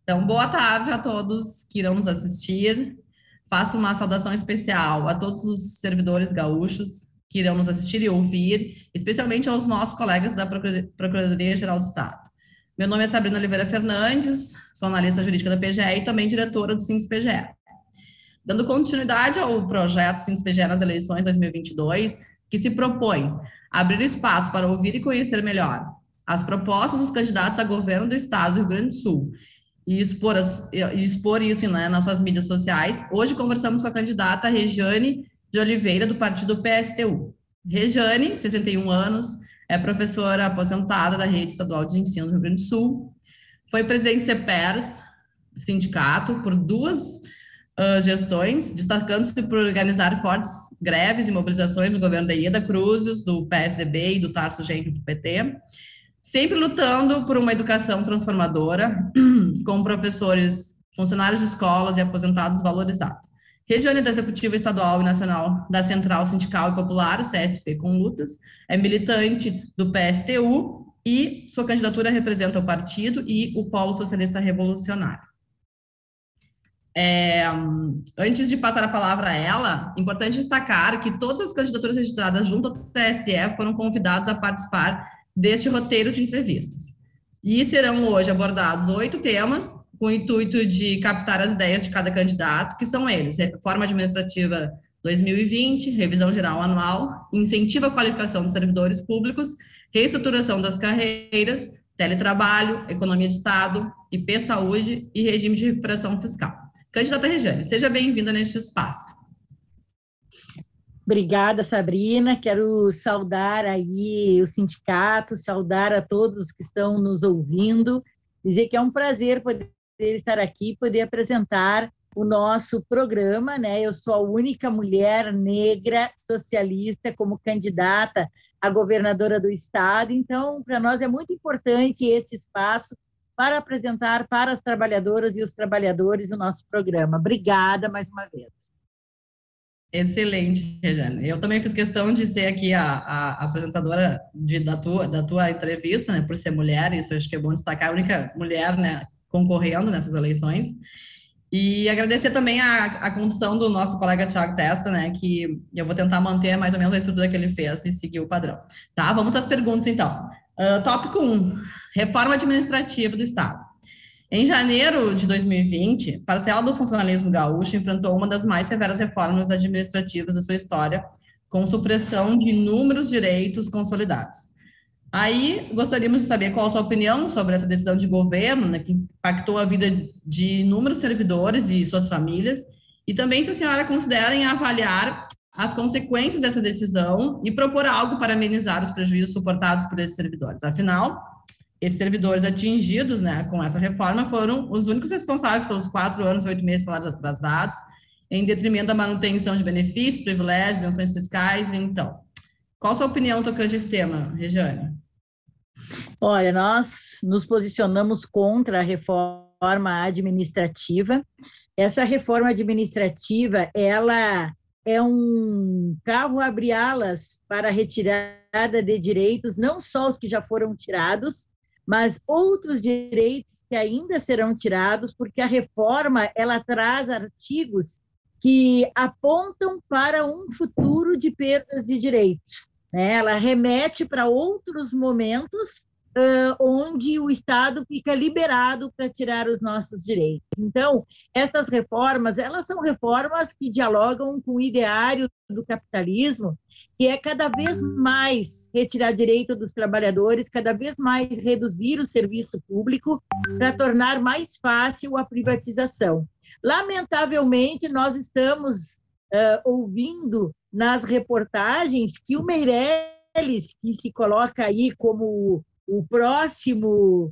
Então, boa tarde a todos que irão nos assistir. Faço uma saudação especial a todos os servidores gaúchos que irão nos assistir e ouvir, especialmente aos nossos colegas da Procuradoria-Geral do Estado. Meu nome é Sabrina Oliveira Fernandes, sou analista jurídica da PGE e também diretora do SINS-PGE. Dando continuidade ao projeto SINS-PGE nas eleições 2022, que se propõe abrir espaço para ouvir e conhecer melhor as propostas dos candidatos a governo do Estado do Rio Grande do Sul e expor isso, né, nas suas mídias sociais. Hoje conversamos com a candidata Regiane de Oliveira, do partido PSTU. Regiane, 61 anos, é professora aposentada da Rede Estadual de Ensino do Rio Grande do Sul, foi presidente do CEPERS, sindicato, por duas gestões, destacando-se por organizar fortes greves e mobilizações no governo da Ieda Cruzes, do PSDB e do Tarso Genro, do PT, sempre lutando por uma educação transformadora, com professores, funcionários de escolas e aposentados valorizados. Regiane da Executiva Estadual e Nacional da Central Sindical e Popular, CSP com Lutas, é militante do PSTU e sua candidatura representa o partido e o Polo Socialista Revolucionário. Antes de passar a palavra a ela, importante destacar que todas as candidaturas registradas junto ao TSE foram convidadas a participar deste roteiro de entrevistas. E serão hoje abordados 8 temas, com o intuito de captar as ideias de cada candidato, que são eles: reforma administrativa 2020, revisão geral anual, incentivo à qualificação dos servidores públicos, reestruturação das carreiras, teletrabalho, economia de Estado, IP Saúde e regime de recuperação fiscal. Candidata Regiane, seja bem-vinda neste espaço. Obrigada, Sabrina. Quero saudar aí o sindicato, saudar a todos que estão nos ouvindo, dizer que é um prazer poder estar aqui, poder apresentar o nosso programa, né? Eu sou a única mulher negra socialista como candidata a governadora do estado, então, para nós é muito importante este espaço para apresentar para as trabalhadoras e os trabalhadores o nosso programa. Obrigada mais uma vez. Excelente, Regiane. Eu também fiz questão de ser aqui a apresentadora da tua entrevista, né, por ser mulher, isso eu acho que é bom destacar, a única mulher, né, concorrendo nessas eleições. E agradecer também a condução do nosso colega Thiago Testa, né, que eu vou tentar manter mais ou menos a estrutura que ele fez e seguir o padrão. Tá, vamos às perguntas, então. Tópico 1, reforma administrativa do Estado. Em janeiro de 2020, parcela do funcionalismo gaúcho enfrentou uma das mais severas reformas administrativas da sua história, com supressão de inúmeros direitos consolidados. Aí, gostaríamos de saber qual a sua opinião sobre essa decisão de governo, né, que impactou a vida de inúmeros servidores e suas famílias, e também se a senhora considera em avaliar as consequências dessa decisão e propor algo para amenizar os prejuízos suportados por esses servidores. Afinal, esses servidores atingidos, né, com essa reforma foram os únicos responsáveis pelos 4 anos e 8 meses de salários atrasados, em detrimento da manutenção de benefícios, privilégios, isenções fiscais. Então, qual a sua opinião tocante a esse tema, Regiane? Olha, nós nos posicionamos contra a reforma administrativa. Essa reforma administrativa, ela é um carro abre-alas para a retirada de direitos, não só os que já foram tirados, mas outros direitos que ainda serão tirados, porque a reforma ela traz artigos que apontam para um futuro de perdas de direitos, né? Ela remete para outros momentos onde o Estado fica liberado para tirar os nossos direitos. Então, essas reformas, elas são reformas que dialogam com o ideário do capitalismo, que é cada vez mais retirar direito dos trabalhadores, cada vez mais reduzir o serviço público para tornar mais fácil a privatização. Lamentavelmente, nós estamos ouvindo nas reportagens que o Meirelles, que se coloca aí como o próximo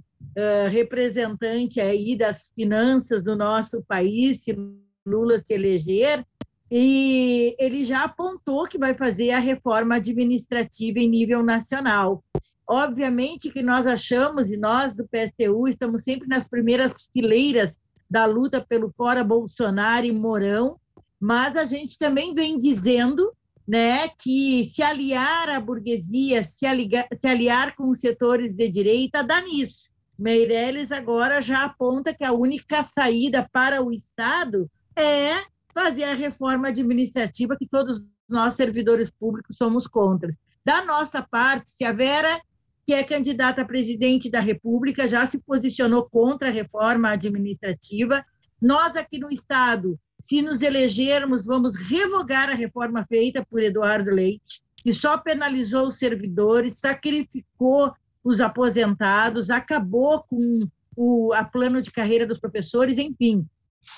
representante aí das finanças do nosso país, se Lula se eleger, e ele já apontou que vai fazer a reforma administrativa em nível nacional. Obviamente que nós achamos, e nós do PSTU estamos sempre nas primeiras fileiras da luta pelo fora Bolsonaro e Mourão, mas a gente também vem dizendo, né, que se aliar à burguesia, se aliar com os setores de direita, dá nisso. Meirelles agora já aponta que a única saída para o Estado é fazer a reforma administrativa, que todos nós, servidores públicos, somos contra. Da nossa parte, se a Vera, que é candidata a presidente da República, já se posicionou contra a reforma administrativa, nós aqui no Estado, se nos elegermos, vamos revogar a reforma feita por Eduardo Leite, que só penalizou os servidores, sacrificou os aposentados, acabou com a plano de carreira dos professores, enfim.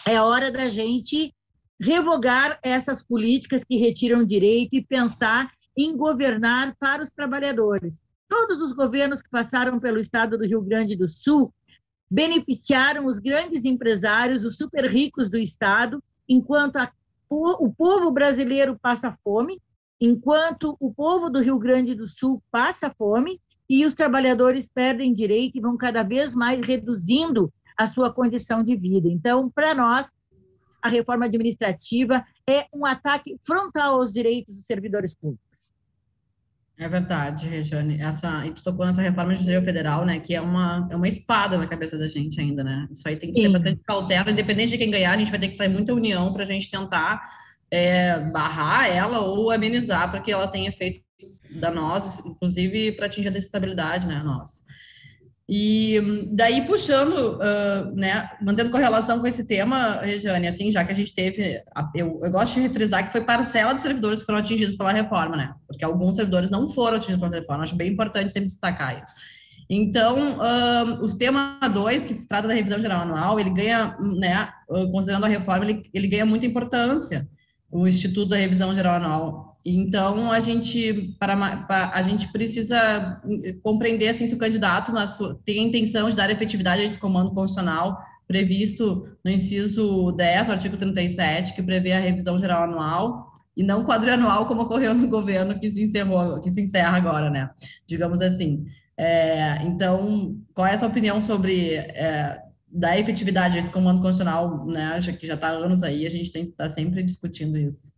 É hora da gente revogar essas políticas que retiram direito e pensar em governar para os trabalhadores. Todos os governos que passaram pelo estado do Rio Grande do Sul beneficiaram os grandes empresários, os super ricos do estado, enquanto o povo brasileiro passa fome, enquanto o povo do Rio Grande do Sul passa fome e os trabalhadores perdem direito e vão cada vez mais reduzindo a sua condição de vida. Então, para nós, a reforma administrativa é um ataque frontal aos direitos dos servidores públicos. É verdade, Regiane. E tu tocou nessa reforma judicial federal, né? Que é uma espada na cabeça da gente ainda, né? Isso aí tem que ter bastante cautela, independente de quem ganhar, a gente vai ter que ter muita união para a gente tentar barrar ela ou amenizar para que ela tenha efeitos danosos, inclusive para atingir a desestabilidade, né? Nossa. E daí, puxando, né, mantendo correlação com esse tema, Regiane, assim, já que a gente teve, eu gosto de refrisar que foi parcela de servidores que foram atingidos pela reforma, né, porque alguns servidores não foram atingidos pela reforma, acho bem importante sempre destacar isso. Então, os tema 2, que trata da revisão geral anual, ele ganha, né, considerando a reforma, ele ganha muita importância, o Instituto da Revisão Geral Anual. Então, a gente precisa compreender assim, se o candidato tem a intenção de dar efetividade a esse comando constitucional previsto no inciso 10, artigo 37, que prevê a revisão geral anual, e não quadrianual, como ocorreu no governo que se encerra agora, né? Digamos assim. Então, qual é a sua opinião sobre dar efetividade a esse comando constitucional, né? Que já está há anos aí, a gente tem que estar sempre discutindo isso.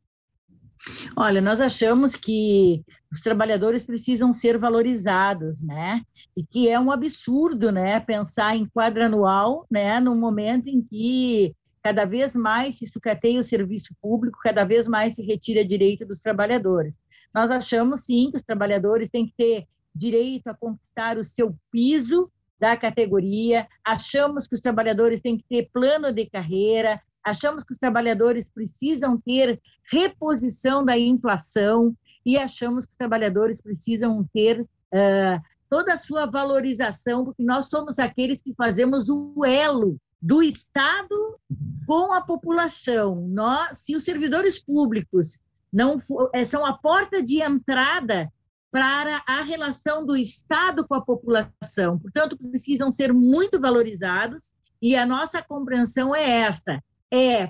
Olha, nós achamos que os trabalhadores precisam ser valorizados, né? E que é um absurdo, né, pensar em quadrianual, né, no momento em que cada vez mais se sucateia o serviço público, cada vez mais se retira direito dos trabalhadores. Nós achamos, sim, que os trabalhadores têm que ter direito a conquistar o seu piso da categoria, achamos que os trabalhadores têm que ter plano de carreira, achamos que os trabalhadores precisam ter reposição da inflação e achamos que os trabalhadores precisam ter toda a sua valorização, porque nós somos aqueles que fazemos o elo do Estado com a população. Se os servidores públicos são a porta de entrada para a relação do Estado com a população, portanto, precisam ser muito valorizados e a nossa compreensão é esta: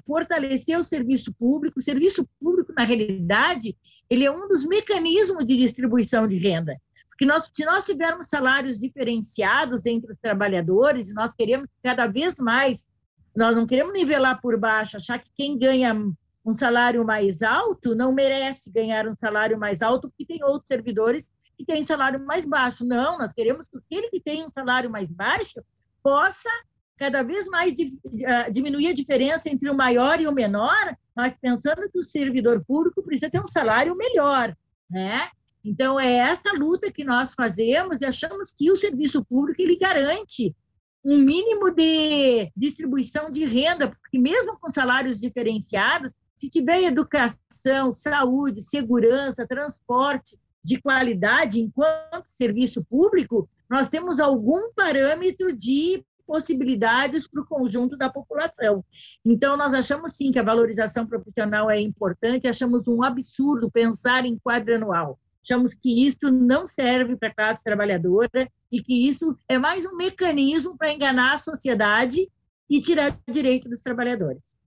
fortalecer o serviço público. O serviço público, na realidade, ele é um dos mecanismos de distribuição de renda. Porque se nós tivermos salários diferenciados entre os trabalhadores, e nós queremos cada vez mais, nós não queremos nivelar por baixo, achar que quem ganha um salário mais alto não merece ganhar um salário mais alto, porque tem outros servidores que têm salário mais baixo. Não, nós queremos que aquele que tem um salário mais baixo possa cada vez mais diminuir a diferença entre o maior e o menor, mas pensando que o servidor público precisa ter um salário melhor, né? Então, é essa luta que nós fazemos e achamos que o serviço público ele garante um mínimo de distribuição de renda, porque mesmo com salários diferenciados, se tiver educação, saúde, segurança, transporte de qualidade enquanto serviço público, nós temos algum parâmetro de possibilidades para o conjunto da população. Então, nós achamos, sim, que a valorização profissional é importante, achamos um absurdo pensar em quadrianual. Achamos que isso não serve para a classe trabalhadora e que isso é mais um mecanismo para enganar a sociedade e tirar direito dos trabalhadores.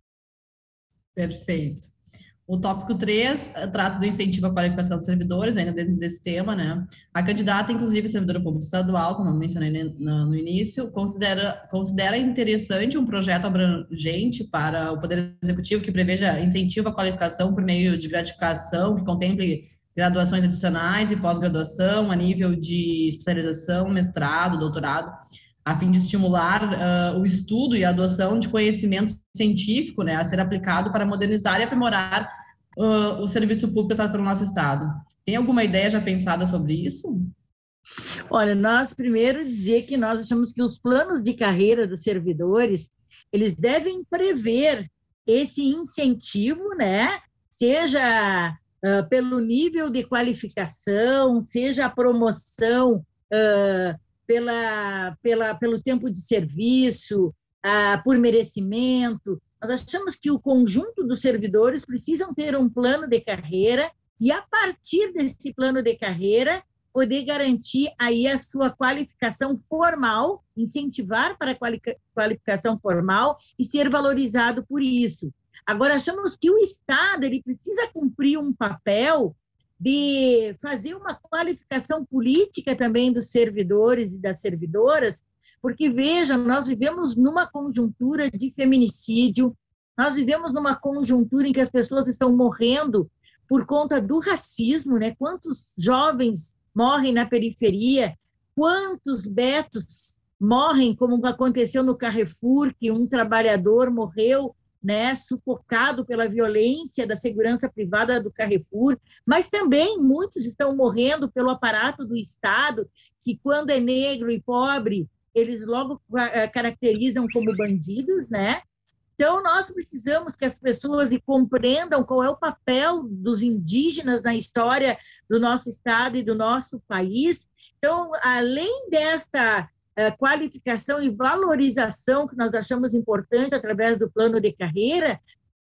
Perfeito. O tópico 3 trata do incentivo à qualificação dos servidores, ainda dentro desse tema, né? A candidata, inclusive, servidora pública estadual, como eu mencionei no início, considera interessante um projeto abrangente para o Poder Executivo que preveja incentivo à qualificação por meio de gratificação, que contemple graduações adicionais e pós-graduação a nível de especialização, mestrado, doutorado. a fim de estimular o estudo e a adoção de conhecimento científico, né, a ser aplicado para modernizar e aprimorar o serviço público prestado pelo nosso Estado. Tem alguma ideia já pensada sobre isso? Olha, nós primeiro dizer que nós achamos que os planos de carreira dos servidores, eles devem prever esse incentivo, né? Seja pelo nível de qualificação, seja a promoção pelo tempo de serviço, por merecimento. Nós achamos que o conjunto dos servidores precisam ter um plano de carreira e, a partir desse plano de carreira, poder garantir aí a sua qualificação formal, incentivar para a qualificação formal e ser valorizado por isso. Agora, achamos que o Estado ele precisa cumprir um papel de fazer uma qualificação política também dos servidores e das servidoras, porque, vejam, nós vivemos numa conjuntura de feminicídio, nós vivemos numa conjuntura em que as pessoas estão morrendo por conta do racismo, né? Quantos jovens morrem na periferia, quantos betos morrem, como aconteceu no Carrefour, que um trabalhador morreu, né, sufocado pela violência da segurança privada do Carrefour, mas também muitos estão morrendo pelo aparato do Estado, que quando é negro e pobre, eles logo caracterizam como bandidos, né? Então, nós precisamos que as pessoas compreendam qual é o papel dos indígenas na história do nosso Estado e do nosso país. Então, além desta qualificação e valorização que nós achamos importante através do plano de carreira,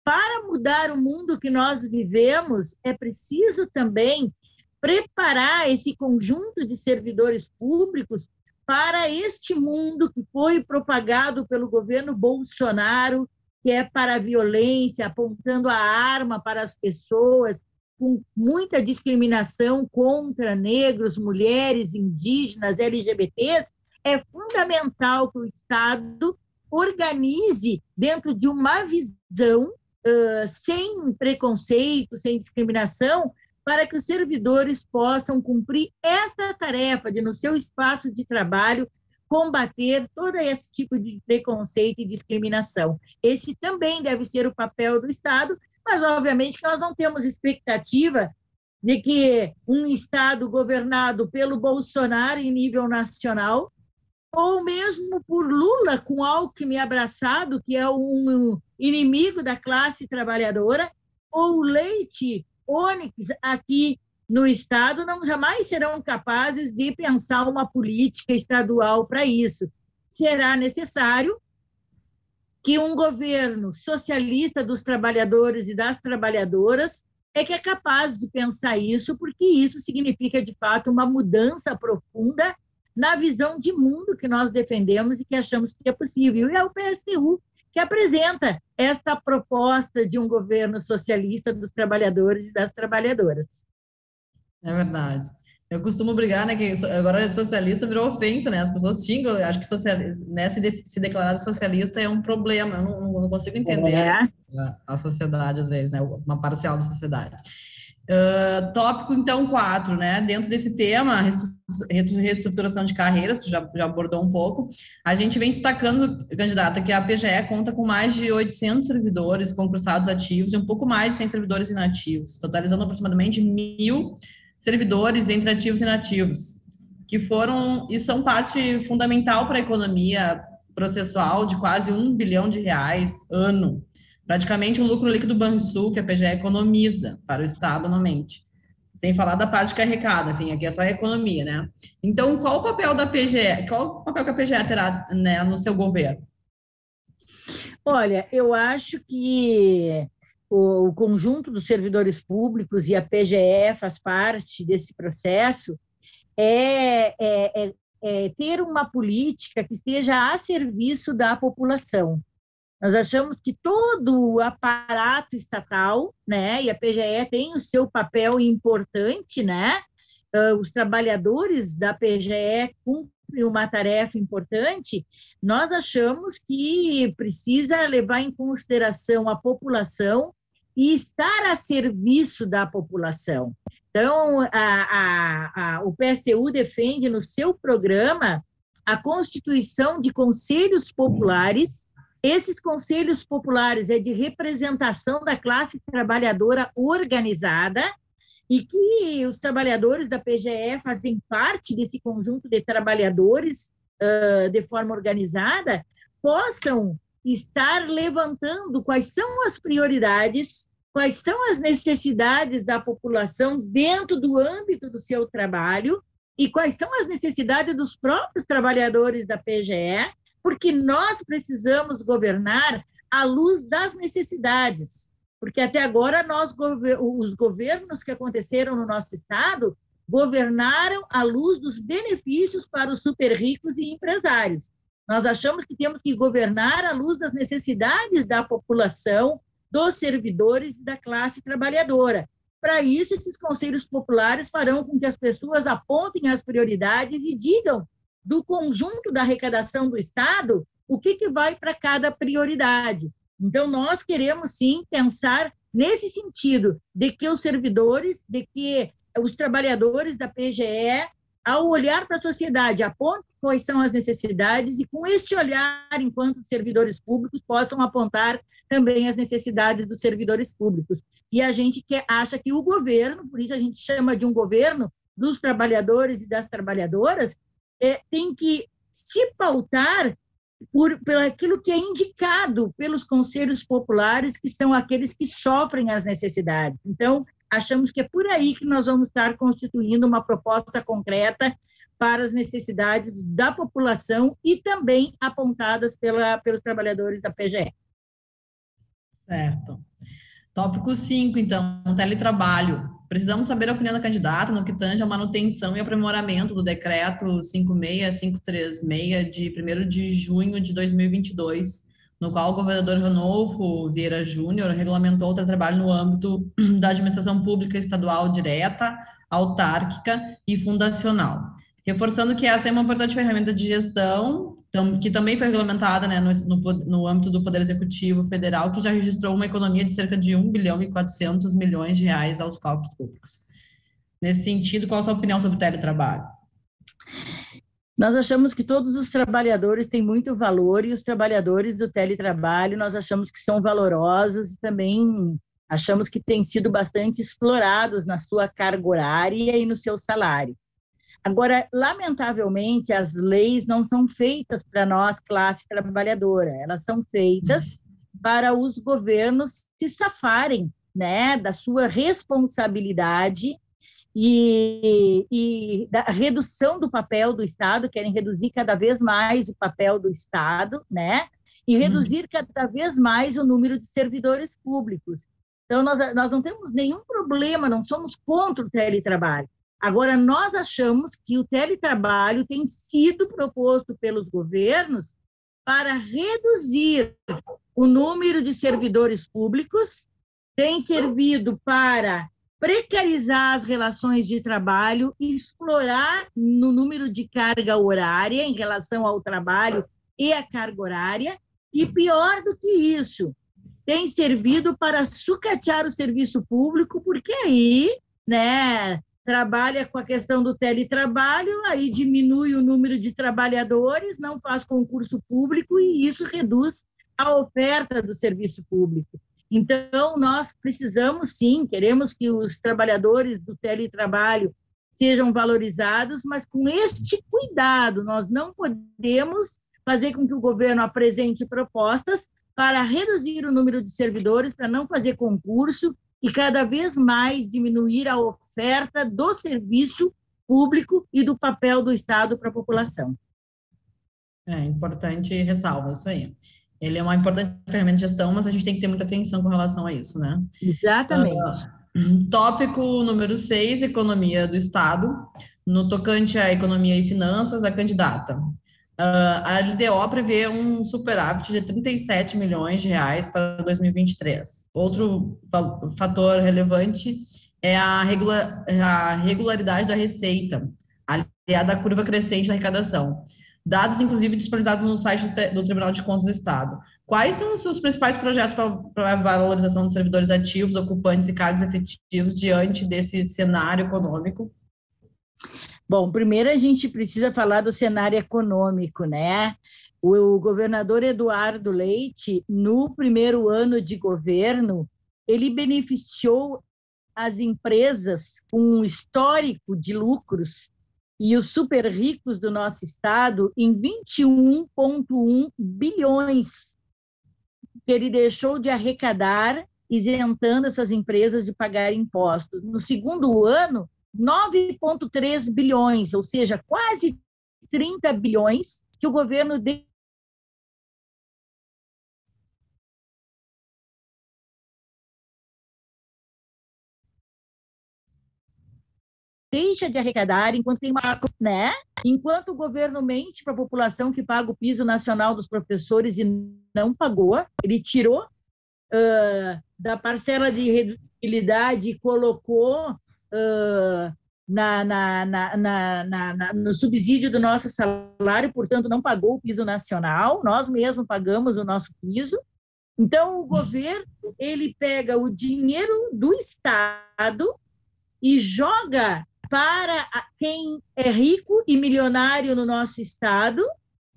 para mudar o mundo que nós vivemos, é preciso também preparar esse conjunto de servidores públicos para este mundo que foi propagado pelo governo Bolsonaro, que é para a violência, apontando a arma para as pessoas, com muita discriminação contra negros, mulheres, indígenas, LGBTs. É fundamental que o Estado organize dentro de uma visão sem preconceito, sem discriminação, para que os servidores possam cumprir essa tarefa de, no seu espaço de trabalho, combater todo esse tipo de preconceito e discriminação. Esse também deve ser o papel do Estado, mas, obviamente, que nós não temos expectativa de que um Estado governado pelo Bolsonaro em nível nacional, ou mesmo por Lula, com Alckmin abraçado, que é um inimigo da classe trabalhadora, ou Leite, Onyx aqui no Estado, não jamais serão capazes de pensar uma política estadual para isso. Será necessário que um governo socialista dos trabalhadores e das trabalhadoras que é capaz de pensar isso, porque isso significa, de fato, uma mudança profunda na visão de mundo que nós defendemos e que achamos que é possível. E é o PSTU que apresenta esta proposta de um governo socialista dos trabalhadores e das trabalhadoras. É verdade. Eu costumo brigar, né, que agora socialista virou ofensa, né, as pessoas xingam, eu acho que né, se declarar socialista é um problema, eu não consigo entender a sociedade, às vezes, né, uma parcial da sociedade. Tópico, então, 4, né, dentro desse tema, reestruturação de carreiras, já abordou um pouco, a gente vem destacando, candidata, que a PGE conta com mais de 800 servidores concursados ativos e um pouco mais de 100 servidores inativos, totalizando aproximadamente 1.000 servidores entre ativos e inativos, que foram e são parte fundamental para a economia processual de quase R$1 bilhão ano, praticamente o lucro líquido do Banrisul que a PGE economiza para o Estado anualmente, sem falar da parte que é arrecada, enfim, aqui é só a economia, né? Então, qual o papel da PGE, qual o papel que a PGE terá, né, no seu governo? Olha, eu acho que o conjunto dos servidores públicos e a PGE faz parte desse processo, ter uma política que esteja a serviço da população. Nós achamos que todo o aparato estatal, né, e a PGE tem o seu papel importante, né, os trabalhadores da PGE cumprem uma tarefa importante, nós achamos que precisa levar em consideração a população e estar a serviço da população. Então, o PSTU defende no seu programa a constituição de conselhos populares. Esses conselhos populares é de representação da classe trabalhadora organizada, e que os trabalhadores da PGE fazem parte desse conjunto de trabalhadores de forma organizada, possam estar levantando quais são as prioridades, quais são as necessidades da população dentro do âmbito do seu trabalho e quais são as necessidades dos próprios trabalhadores da PGE, porque nós precisamos governar à luz das necessidades, porque até agora os governos que aconteceram no nosso estado governaram à luz dos benefícios para os super ricos e empresários. Nós achamos que temos que governar à luz das necessidades da população, dos servidores e da classe trabalhadora. Para isso, esses conselhos populares farão com que as pessoas apontem as prioridades e digam do conjunto da arrecadação do Estado o que vai para cada prioridade. Então, nós queremos, sim, pensar nesse sentido, de que os servidores, de que os trabalhadores da PGE, ao olhar para a sociedade, apontem quais são as necessidades e, com este olhar, enquanto servidores públicos, possam apontar também as necessidades dos servidores públicos. E a gente acha que o governo, por isso a gente chama de um governo dos trabalhadores e das trabalhadoras, tem que se pautar por aquilo que é indicado pelos conselhos populares, que são aqueles que sofrem as necessidades. Então, achamos que é por aí que nós vamos estar constituindo uma proposta concreta para as necessidades da população e também apontadas pelos trabalhadores da PGE. Certo. Tópico 5, então, teletrabalho. Precisamos saber a opinião da candidata no que tange à manutenção e aprimoramento do decreto 56536 de 1º de junho de 2022, no qual o governador Ranolfo Vieira Júnior regulamentou o teletrabalho no âmbito da administração pública estadual direta, autárquica e fundacional. Reforçando que essa é uma importante ferramenta de gestão, que também foi regulamentada, né, no âmbito do Poder Executivo Federal, que já registrou uma economia de cerca de 1 bilhão e 400 milhões de reais aos cofres públicos. Nesse sentido, qual a sua opinião sobre o teletrabalho? Nós achamos que todos os trabalhadores têm muito valor e os trabalhadores do teletrabalho nós achamos que são valorosos e também achamos que têm sido bastante explorados na sua carga horária e no seu salário. Agora, lamentavelmente, as leis não são feitas para nós, classe trabalhadora, elas são feitas para os governos se safarem, né, da sua responsabilidade e da redução do papel do Estado, querem reduzir cada vez mais o papel do Estado, né, e reduzir cada vez mais o número de servidores públicos. Então, nós não temos nenhum problema, não somos contra o teletrabalho. Agora, nós achamos que o teletrabalho tem sido proposto pelos governos para reduzir o número de servidores públicos, tem servido para precarizar as relações de trabalho, explorar no número de carga horária em relação ao trabalho e à carga horária, e pior do que isso, tem servido para sucatear o serviço público, porque aí, né, trabalha com a questão do teletrabalho, aí diminui o número de trabalhadores, não faz concurso público e isso reduz a oferta do serviço público. Então, nós precisamos, sim, queremos que os trabalhadores do teletrabalho sejam valorizados, mas com este cuidado, nós não podemos fazer com que o governo apresente propostas para reduzir o número de servidores, para não fazer concurso, e cada vez mais diminuir a oferta do serviço público e do papel do Estado para a população. É importante ressalva isso aí. Ele é uma importante ferramenta de gestão, mas a gente tem que ter muita atenção com relação a isso, né? Exatamente. Tópico número 6, economia do Estado. No tocante à economia e finanças, a candidata. A LDO prevê um superávit de 37 milhões de reais para 2023. Outro fator relevante é a regularidade da receita, aliada à curva crescente da arrecadação. Dados, inclusive, disponibilizados no site do Tribunal de Contas do Estado. Quais são os seus principais projetos para a valorização dos servidores ativos, ocupantes e cargos efetivos diante desse cenário econômico? Bom, primeiro a gente precisa falar do cenário econômico, né? O governador Eduardo Leite, no primeiro ano de governo, ele beneficiou as empresas com um histórico de lucros e os super ricos do nosso estado em 21,1 bilhões que ele deixou de arrecadar, isentando essas empresas de pagar impostos. No segundo ano, 9,3 bilhões, ou seja, quase 30 bilhões que o governo deixa de arrecadar enquanto tem uma, né? Enquanto o governo mente para a população que paga o piso nacional dos professores e não pagou, ele tirou da parcela de reduzibilidade e colocou no subsídio do nosso salário, portanto, não pagou o piso nacional, nós mesmos pagamos o nosso piso. Então, o governo, ele pega o dinheiro do Estado e joga para quem é rico e milionário no nosso Estado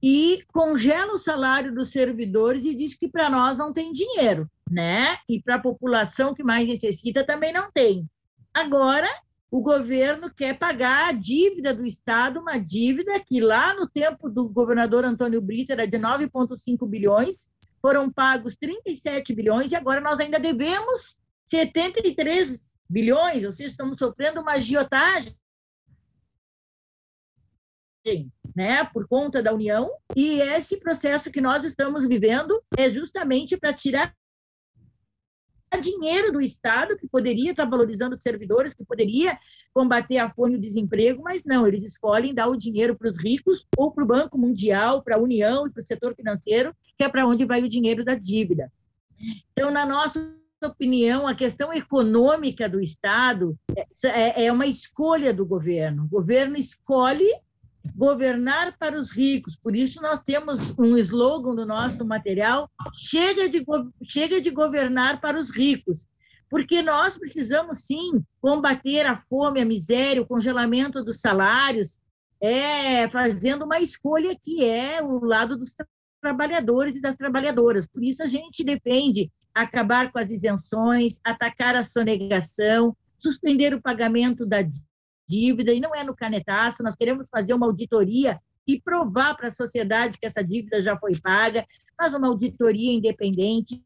e congela o salário dos servidores e diz que para nós não tem dinheiro, né? E para a população que mais necessita também não tem. Agora, o governo quer pagar a dívida do Estado, uma dívida que lá no tempo do governador Antônio Brito era de 9,5 bilhões, foram pagos 37 bilhões e agora nós ainda devemos 73 bilhões, ou seja, estamos sofrendo uma agiotagem, né, por conta da União, e esse processo que nós estamos vivendo é justamente para tirar dinheiro do Estado, que poderia estar valorizando os servidores, que poderia combater a fome e o desemprego, mas não, eles escolhem dar o dinheiro para os ricos ou para o Banco Mundial, para a União e para o setor financeiro, que é para onde vai o dinheiro da dívida. Então, na nossa opinião, a questão econômica do Estado é uma escolha do governo. O governo escolhe governar para os ricos. Por isso, nós temos um slogan do nosso material: chega de governar para os ricos. Porque nós precisamos, sim, combater a fome, a miséria, o congelamento dos salários, fazendo uma escolha que é o lado dos trabalhadores e das trabalhadoras. Por isso, a gente defende acabar com as isenções, atacar a sonegação, suspender o pagamento da dívida, e não é no canetaço, nós queremos fazer uma auditoria e provar para a sociedade que essa dívida já foi paga, faz uma auditoria independente.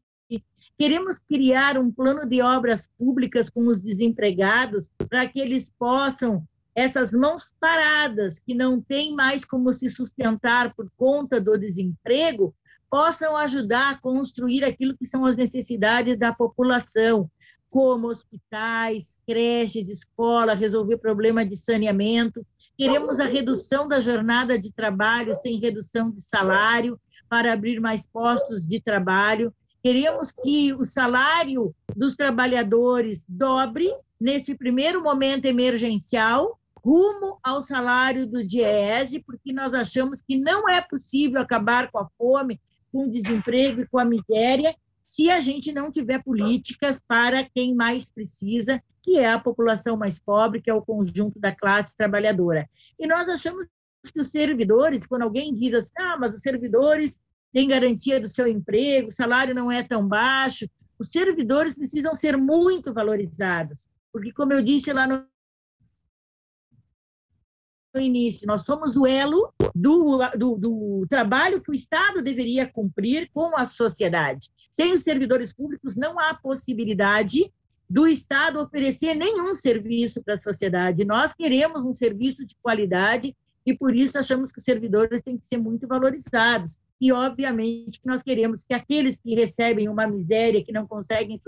Queremos criar um plano de obras públicas com os desempregados para que eles possam, essas mãos paradas, que não têm mais como se sustentar por conta do desemprego, possam ajudar a construir aquilo que são as necessidades da população, como hospitais, creches, escola, resolver problema de saneamento. Queremos a redução da jornada de trabalho sem redução de salário, para abrir mais postos de trabalho. Queremos que o salário dos trabalhadores dobre nesse primeiro momento emergencial, rumo ao salário do DIEESE, porque nós achamos que não é possível acabar com a fome, com o desemprego e com a miséria, se a gente não tiver políticas para quem mais precisa, que é a população mais pobre, que é o conjunto da classe trabalhadora. E nós achamos que os servidores, quando alguém diz assim, mas os servidores têm garantia do seu emprego, o salário não é tão baixo, os servidores precisam ser muito valorizados, porque, como eu disse lá no início, nós somos o elo do trabalho que o Estado deveria cumprir com a sociedade. Sem os servidores públicos, não há possibilidade do Estado oferecer nenhum serviço para a sociedade. Nós queremos um serviço de qualidade e, por isso, achamos que os servidores têm que ser muito valorizados. E, obviamente, nós queremos que aqueles que recebem uma miséria, que não conseguem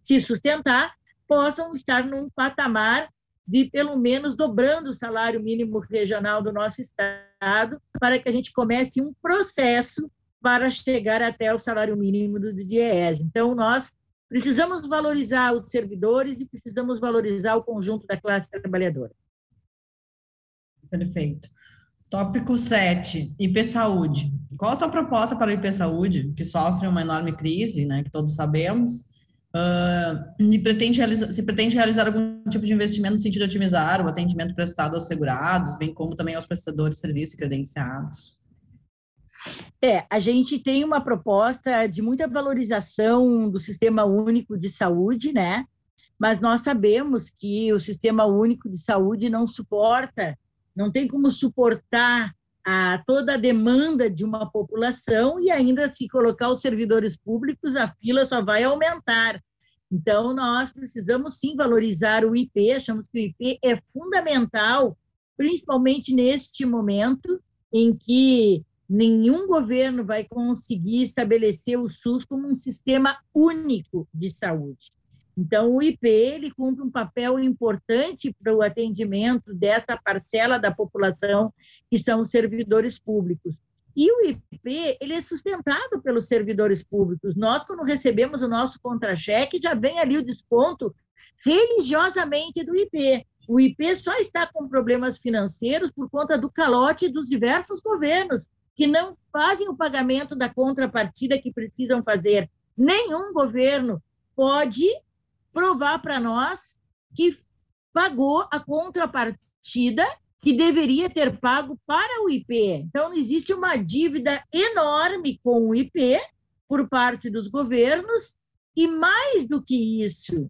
se sustentar, possam estar num patamar de, pelo menos, dobrando o salário mínimo regional do nosso Estado, para que a gente comece um processo para chegar até o salário mínimo do DIEESE. Então, nós precisamos valorizar os servidores e precisamos valorizar o conjunto da classe trabalhadora. Perfeito. Tópico 7, IP Saúde. Qual a sua proposta para o IP Saúde, que sofre uma enorme crise, né, que todos sabemos, Se pretende realizar algum tipo de investimento no sentido de otimizar o atendimento prestado aos segurados, bem como também aos prestadores de serviço e credenciados? A gente tem uma proposta de muita valorização do Sistema Único de Saúde, né? Mas nós sabemos que o Sistema Único de Saúde não tem como suportar toda a demanda de uma população e ainda se colocar os servidores públicos, a fila só vai aumentar. Então, nós precisamos sim valorizar o IP, achamos que o IP é fundamental, principalmente neste momento em que nenhum governo vai conseguir estabelecer o SUS como um sistema único de saúde. Então, o IP ele cumpre um papel importante para o atendimento dessa parcela da população que são os servidores públicos. E o IP ele é sustentado pelos servidores públicos. Nós, quando recebemos o nosso contra-cheque, já vem ali o desconto religiosamente do IP. O IP só está com problemas financeiros por conta do calote dos diversos governos, que não fazem o pagamento da contrapartida que precisam fazer. Nenhum governo pode provar para nós que pagou a contrapartida que deveria ter pago para o IP. Então, existe uma dívida enorme com o IP por parte dos governos e mais do que isso,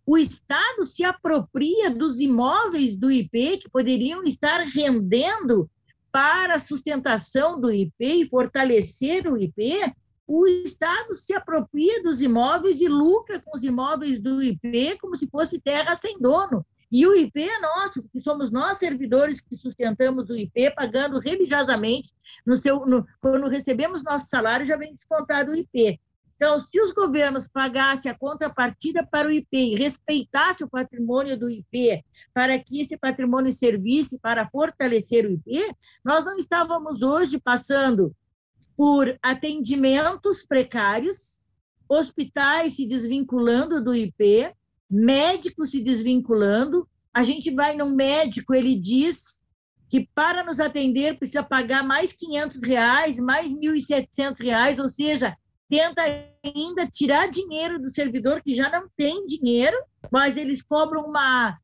o Estado se apropria dos imóveis do IP que poderiam estar rendendo para a sustentação do IP e fortalecer o IP. O Estado se apropria dos imóveis e lucra com os imóveis do IP como se fosse terra sem dono. E o IP é nosso, porque somos nós, servidores, que sustentamos o IP, pagando religiosamente. Quando recebemos nosso salário, já vem descontado o IP. Então, se os governos pagassem a contrapartida para o IP e respeitassem o patrimônio do IP, para que esse patrimônio servisse para fortalecer o IP, nós não estávamos hoje passando por atendimentos precários, hospitais se desvinculando do IP, médicos se desvinculando. A gente vai num médico, ele diz que para nos atender precisa pagar mais R$500, mais R$1.700, ou seja, tenta ainda tirar dinheiro do servidor que já não tem dinheiro, mas eles cobram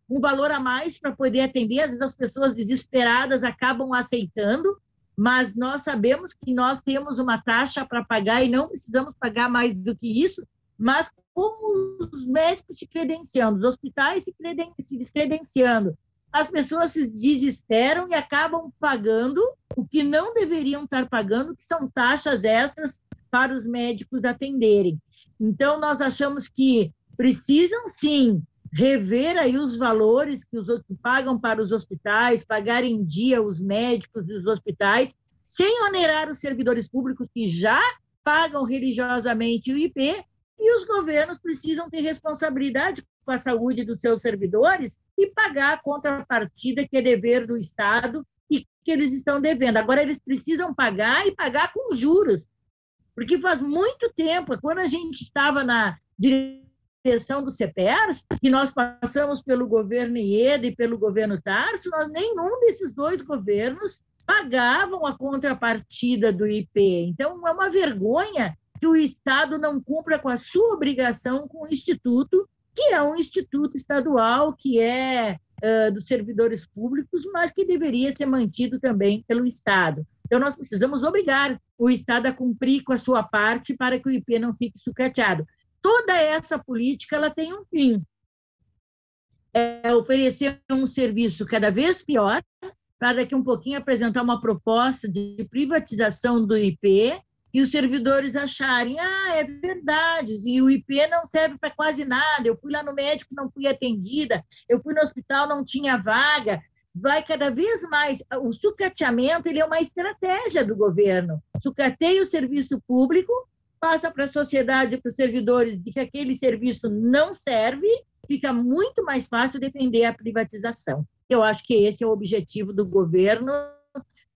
um valor a mais para poder atender. Às vezes as pessoas desesperadas acabam aceitando, mas nós sabemos que nós temos uma taxa para pagar e não precisamos pagar mais do que isso, mas como os médicos se credenciando, os hospitais se descredenciando, as pessoas se desesperam e acabam pagando o que não deveriam estar pagando, que são taxas extras para os médicos atenderem. Então, nós achamos que precisam, sim, rever aí os valores que pagam para os hospitais, pagar em dia os médicos e os hospitais, sem onerar os servidores públicos que já pagam religiosamente o IP, e os governos precisam ter responsabilidade com a saúde dos seus servidores e pagar a contrapartida que é dever do Estado e que eles estão devendo. Agora, eles precisam pagar e pagar com juros, porque faz muito tempo, quando a gente estava na direção do CEPERS, que nós passamos pelo governo Ieda e pelo governo Tarso, nenhum desses dois governos pagavam a contrapartida do IP. Então, é uma vergonha que o Estado não cumpra com a sua obrigação com o Instituto, que é um instituto estadual, que é dos servidores públicos, mas que deveria ser mantido também pelo Estado. Então, nós precisamos obrigar o Estado a cumprir com a sua parte para que o IP não fique sucateado. Toda essa política ela tem um fim. É oferecer um serviço cada vez pior, para daqui um pouquinho apresentar uma proposta de privatização do IP e os servidores acharem, é verdade, e o IP não serve para quase nada, eu fui lá no médico, não fui atendida, eu fui no hospital, não tinha vaga. Vai cada vez mais, o sucateamento ele é uma estratégia do governo, sucateia o serviço público, passa para a sociedade, para os servidores, de que aquele serviço não serve, fica muito mais fácil defender a privatização. Eu acho que esse é o objetivo do governo,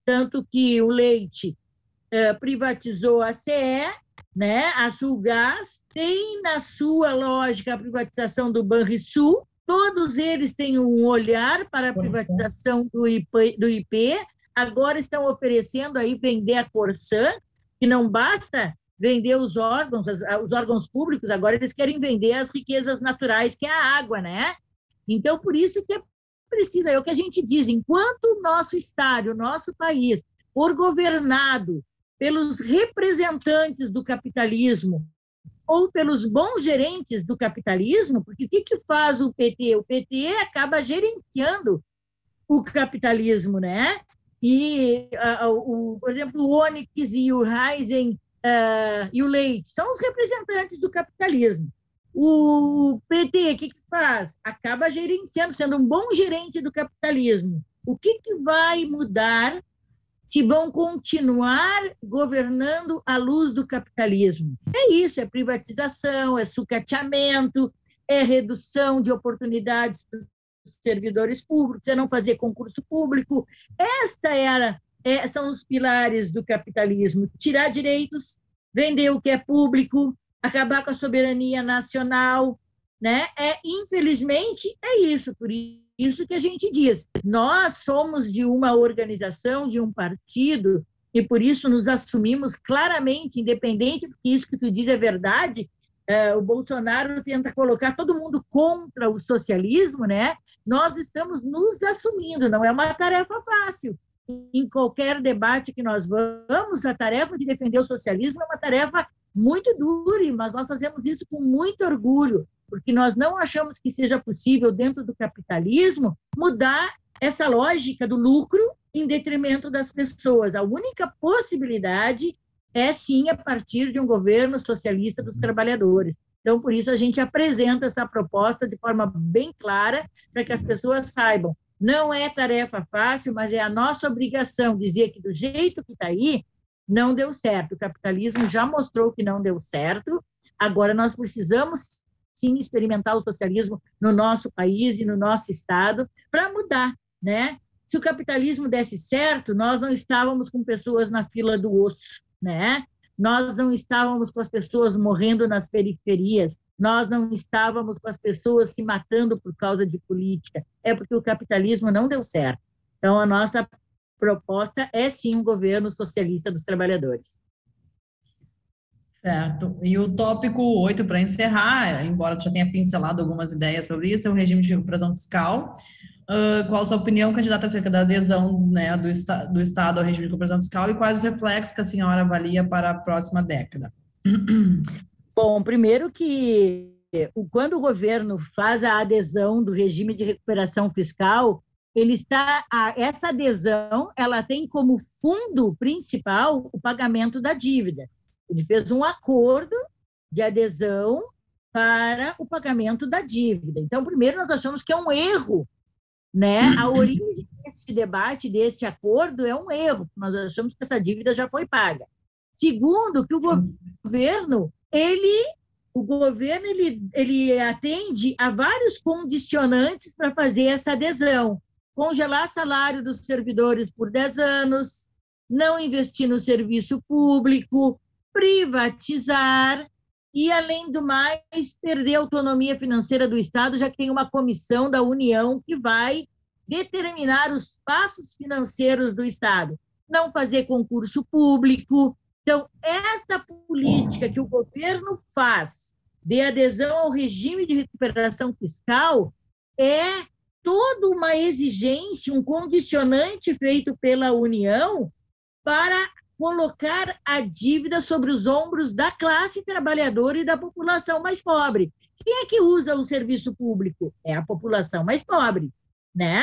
tanto que o Leite privatizou a CE, né, a Sulgás, tem na sua lógica a privatização do Banrisul, todos eles têm um olhar para a privatização do IP, agora estão oferecendo aí vender a Corsã, que não basta vender os órgãos públicos, agora eles querem vender as riquezas naturais, que é a água, né? Então, por isso que é preciso, é o que a gente diz, enquanto o nosso Estado, o nosso país, for governado pelos representantes do capitalismo ou pelos bons gerentes do capitalismo, porque o que faz o PT? O PT acaba gerenciando o capitalismo, né? E, por exemplo, o Onyx e o Raizen e o Leite são os representantes do capitalismo. O PT, o que faz? Acaba gerenciando, sendo um bom gerente do capitalismo. O que vai mudar se vão continuar governando à luz do capitalismo? É isso, é privatização, é sucateamento, é redução de oportunidades para os servidores públicos, é não fazer concurso público. São os pilares do capitalismo: tirar direitos, vender o que é público, acabar com a soberania nacional, né? Infelizmente, é isso. Por isso que a gente diz, nós somos de uma organização, de um partido, e por isso nos assumimos claramente, independente, porque isso que tu diz é verdade. O Bolsonaro tenta colocar todo mundo contra o socialismo, né? Nós estamos nos assumindo, não é uma tarefa fácil. Em qualquer debate que nós vamos, a tarefa de defender o socialismo é uma tarefa muito dura, mas nós fazemos isso com muito orgulho, porque nós não achamos que seja possível, dentro do capitalismo, mudar essa lógica do lucro em detrimento das pessoas. A única possibilidade é, sim, a partir de um governo socialista dos trabalhadores. Então, por isso, a gente apresenta essa proposta de forma bem clara, para que as pessoas saibam. Não é tarefa fácil, mas é a nossa obrigação dizer que, do jeito que está aí, não deu certo. O capitalismo já mostrou que não deu certo. Agora, nós precisamos, sim, experimentar o socialismo no nosso país e no nosso Estado para mudar, né? Se o capitalismo desse certo, nós não estávamos com pessoas na fila do osso, né? Nós não estávamos com as pessoas morrendo nas periferias, nós não estávamos com as pessoas se matando por causa de política. É porque o capitalismo não deu certo. Então, a nossa proposta é, sim, um governo socialista dos trabalhadores. Certo. E o tópico 8, para encerrar, embora tu já tenha pincelado algumas ideias sobre isso, é o regime de recuperação fiscal. Qual a sua opinião, candidata, acerca da adesão, né, do Estado ao regime de recuperação fiscal e quais os reflexos que a senhora avalia para a próxima década? Bom, primeiro que quando o governo faz a adesão do regime de recuperação fiscal, essa adesão, ela tem como fundo principal o pagamento da dívida. Ele fez um acordo de adesão para o pagamento da dívida. Então, primeiro, nós achamos que é um erro, né? A origem deste debate, deste acordo, é um erro. Nós achamos que essa dívida já foi paga. Segundo, que o governo ele atende a vários condicionantes para fazer essa adesão. Congelar salário dos servidores por 10 anos, não investir no serviço público, privatizar e, além do mais, perder a autonomia financeira do Estado, já que tem uma comissão da União que vai determinar os passos financeiros do Estado. Não fazer concurso público. Então, esta política que o governo faz de adesão ao regime de recuperação fiscal é toda uma exigência, um condicionante feito pela União para colocar a dívida sobre os ombros da classe trabalhadora e da população mais pobre. Quem é que usa o serviço público? É a população mais pobre, né?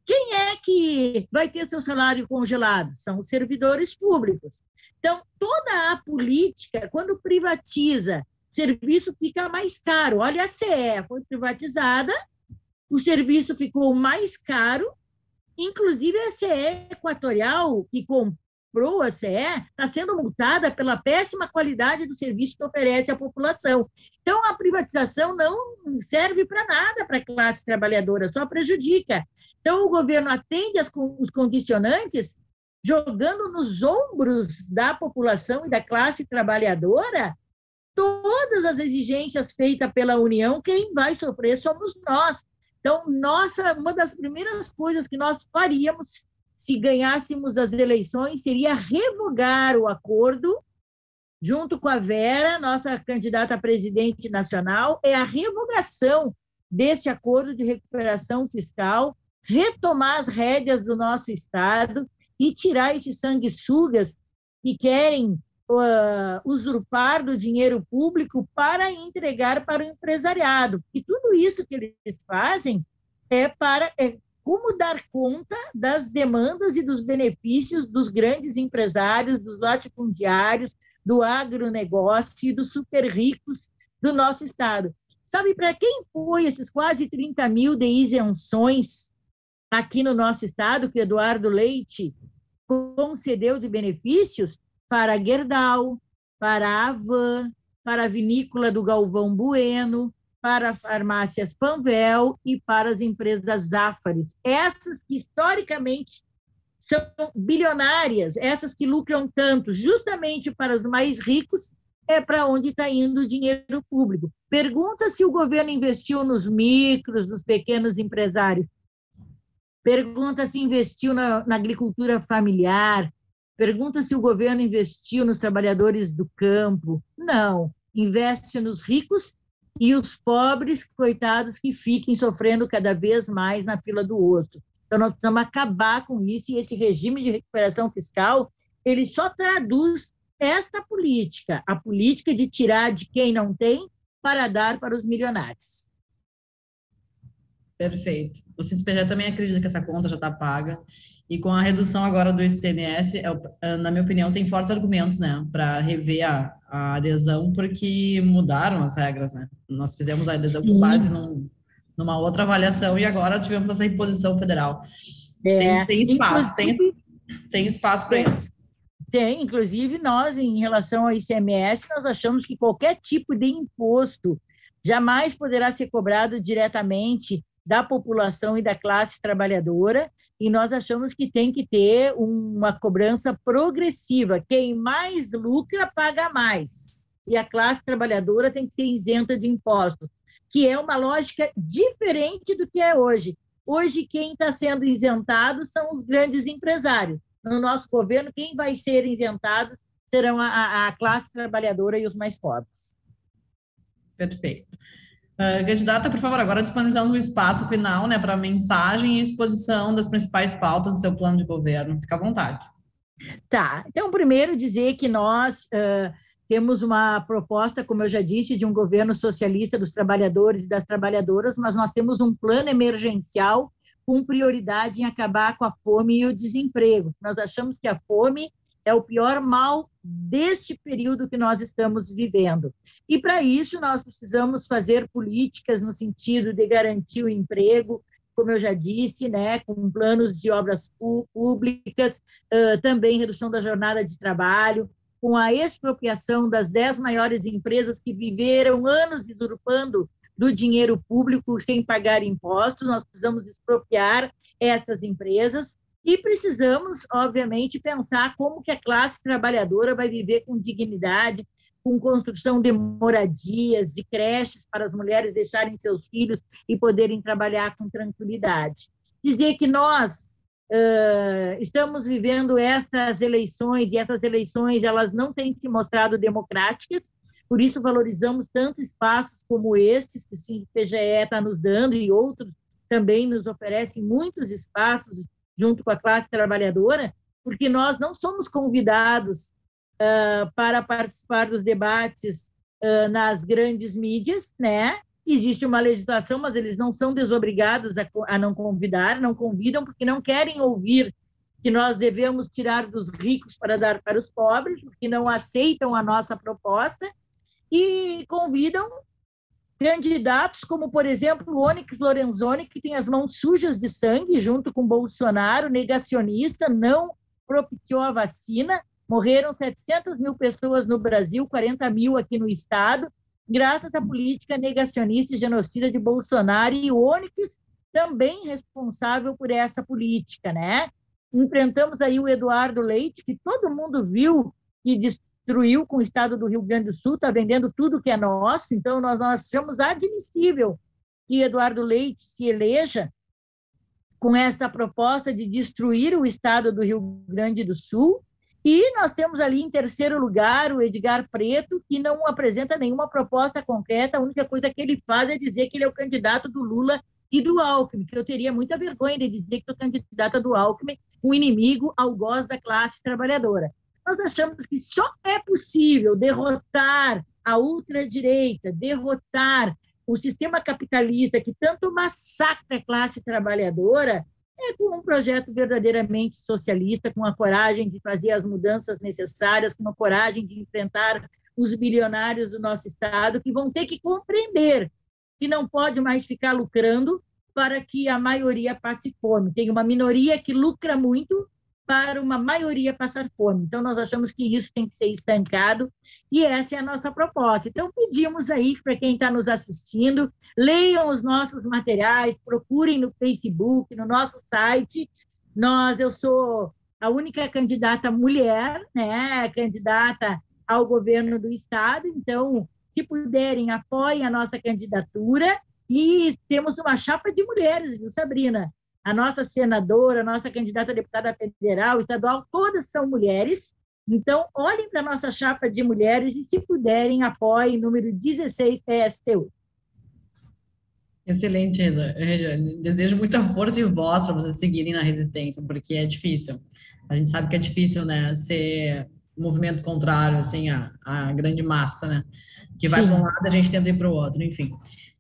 Quem é que vai ter seu salário congelado? São os servidores públicos. Então, toda a política, quando privatiza, o serviço fica mais caro. Olha, a CE foi privatizada, o serviço ficou mais caro, inclusive a CE Equatorial, que comprou a CE, está sendo multada pela péssima qualidade do serviço que oferece à população. Então, a privatização não serve para nada para a classe trabalhadora, só prejudica. Então, o governo atende os condicionantes, jogando nos ombros da população e da classe trabalhadora todas as exigências feitas pela União. Quem vai sofrer somos nós. Então, uma das primeiras coisas que nós faríamos se ganhássemos as eleições seria revogar o acordo junto com a Vera, nossa candidata a presidente nacional, é a revogação desse acordo de recuperação fiscal, retomar as rédeas do nosso Estado e tirar esses sanguessugas que querem usurpar do dinheiro público para entregar para o empresariado. E tudo isso que eles fazem é como dar conta das demandas e dos benefícios dos grandes empresários, dos latifundiários, do agronegócio e dos super ricos do nosso Estado. Sabe para quem foi esses quase 30 mil de isenções aqui no nosso Estado que Eduardo Leite concedeu de benefícios? Para a Gerdau, para a Avan, para a vinícola do Galvão Bueno, para as farmácias Panvel e para as empresas Zafari. Essas que historicamente são bilionárias, essas que lucram tanto, justamente para os mais ricos, é para onde está indo o dinheiro público. Pergunta se o governo investiu nos micros, nos pequenos empresários. Pergunta se investiu na agricultura familiar. Pergunta se o governo investiu nos trabalhadores do campo. Não, investe nos ricos e os pobres, coitados, que fiquem sofrendo cada vez mais na fila do osso. Então, nós precisamos acabar com isso, e esse regime de recuperação fiscal, ele só traduz esta política, a política de tirar de quem não tem para dar para os milionários. Perfeito. O CISPG também acredita que essa conta já está paga, e com a redução agora do ICMS, na minha opinião, tem fortes argumentos, né, para rever a adesão, porque mudaram as regras, né? Nós fizemos a adesão com base numa outra avaliação e agora tivemos essa imposição federal. Tem espaço, tem espaço para isso. Tem, inclusive nós, em relação ao ICMS, nós achamos que qualquer tipo de imposto jamais poderá ser cobrado diretamente da população e da classe trabalhadora, e nós achamos que tem que ter uma cobrança progressiva. Quem mais lucra, paga mais. E a classe trabalhadora tem que ser isenta de impostos, que é uma lógica diferente do que é hoje. Hoje, quem está sendo isentado são os grandes empresários. No nosso governo, quem vai ser isentado serão a classe trabalhadora e os mais pobres. Perfeito. Candidata, por favor, agora disponibilizando o espaço final, né, para mensagem e exposição das principais pautas do seu plano de governo. Fica à vontade. Tá. Então, primeiro dizer que nós temos uma proposta, como eu já disse, de um governo socialista dos trabalhadores e das trabalhadoras, mas nós temos um plano emergencial com prioridade em acabar com a fome e o desemprego. Nós achamos que a fome é o pior mal deste período que nós estamos vivendo. E, para isso, nós precisamos fazer políticas no sentido de garantir o emprego, como eu já disse, né, com planos de obras públicas, também redução da jornada de trabalho, com a expropriação das 10 maiores empresas que viveram anos usurpando do dinheiro público sem pagar impostos. Nós precisamos expropriar essas empresas. E precisamos, obviamente, pensar como que a classe trabalhadora vai viver com dignidade, com construção de moradias, de creches para as mulheres deixarem seus filhos e poderem trabalhar com tranquilidade. Dizer que nós estamos vivendo estas eleições, e essas eleições elas não têm se mostrado democráticas, por isso valorizamos tanto espaços como estes que o PGE está nos dando, e outros também nos oferecem muitos espaços junto com a classe trabalhadora, porque nós não somos convidados para participar dos debates nas grandes mídias, né? Existe uma legislação, mas eles não são desobrigados a não convidar, não convidam porque não querem ouvir que nós devemos tirar dos ricos para dar para os pobres, porque não aceitam a nossa proposta, e convidam candidatos como, por exemplo, o Onyx Lorenzoni, que tem as mãos sujas de sangue, junto com Bolsonaro, negacionista, não propiciou a vacina, morreram 700 mil pessoas no Brasil, 40 mil aqui no Estado, graças à política negacionista e genocida de Bolsonaro, e o Onyx também responsável por essa política, né? Enfrentamos aí o Eduardo Leite, que todo mundo viu que destruiu com o Estado do Rio Grande do Sul, está vendendo tudo que é nosso, então nós achamos admissível que Eduardo Leite se eleja com essa proposta de destruir o Estado do Rio Grande do Sul, E nós temos ali em terceiro lugar o Edgar Preto, que não apresenta nenhuma proposta concreta, a única coisa que ele faz é dizer que ele é o candidato do Lula e do Alckmin, que eu teria muita vergonha de dizer que sou candidata do Alckmin, um inimigo algoz da classe trabalhadora. Nós achamos que só é possível derrotar a ultradireita, derrotar o sistema capitalista que tanto massacra a classe trabalhadora, com um projeto verdadeiramente socialista, com a coragem de fazer as mudanças necessárias, com a coragem de enfrentar os bilionários do nosso Estado, que vão ter que compreender que não pode mais ficar lucrando para que a maioria passe fome. Tem uma minoria que lucra muito para uma maioria passar fome. Então, nós achamos que isso tem que ser estancado e essa é a nossa proposta. Então, pedimos aí para quem está nos assistindo, leiam os nossos materiais, procurem no Facebook, no nosso site. Eu sou a única candidata mulher, né, candidata ao governo do Estado, então, se puderem, apoiem a nossa candidatura e temos uma chapa de mulheres, viu, Sabrina? A nossa senadora, a nossa candidata a deputada federal, estadual, todas são mulheres. Então, olhem para a nossa chapa de mulheres e, se puderem, apoiem número 16 PSTU. Excelente, Regiane. Desejo muita força e voz para vocês seguirem na resistência, porque é difícil. A gente sabe que é difícil, né, ser um movimento contrário, assim, à grande massa, né? Que vai para um lado, a gente tenta ir para o outro, enfim.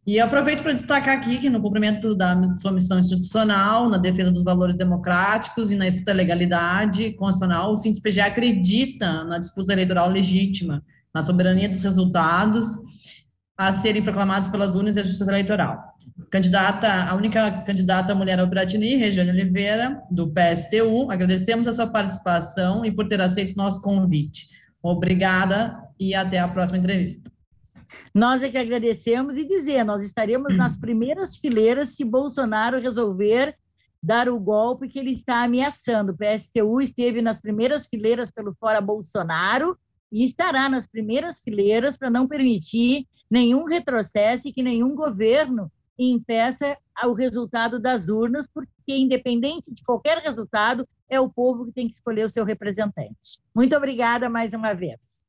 E aproveito para destacar aqui que no cumprimento da sua missão institucional, na defesa dos valores democráticos e na estrita legalidade constitucional, o SINDES-PG acredita na disputa eleitoral legítima, na soberania dos resultados a serem proclamados pelas urnas e a justiça eleitoral. A única candidata mulher ao Piratini, Regiane Oliveira, do PSTU, agradecemos a sua participação e por ter aceito o nosso convite. Obrigada e até a próxima entrevista. Nós é que agradecemos e nós estaremos nas primeiras fileiras se Bolsonaro resolver dar o golpe que ele está ameaçando. O PSTU esteve nas primeiras fileiras pelo Fora Bolsonaro e estará nas primeiras fileiras para não permitir nenhum retrocesso e que nenhum governo impeça o resultado das urnas, porque, independente de qualquer resultado, é o povo que tem que escolher o seu representante. Muito obrigada mais uma vez.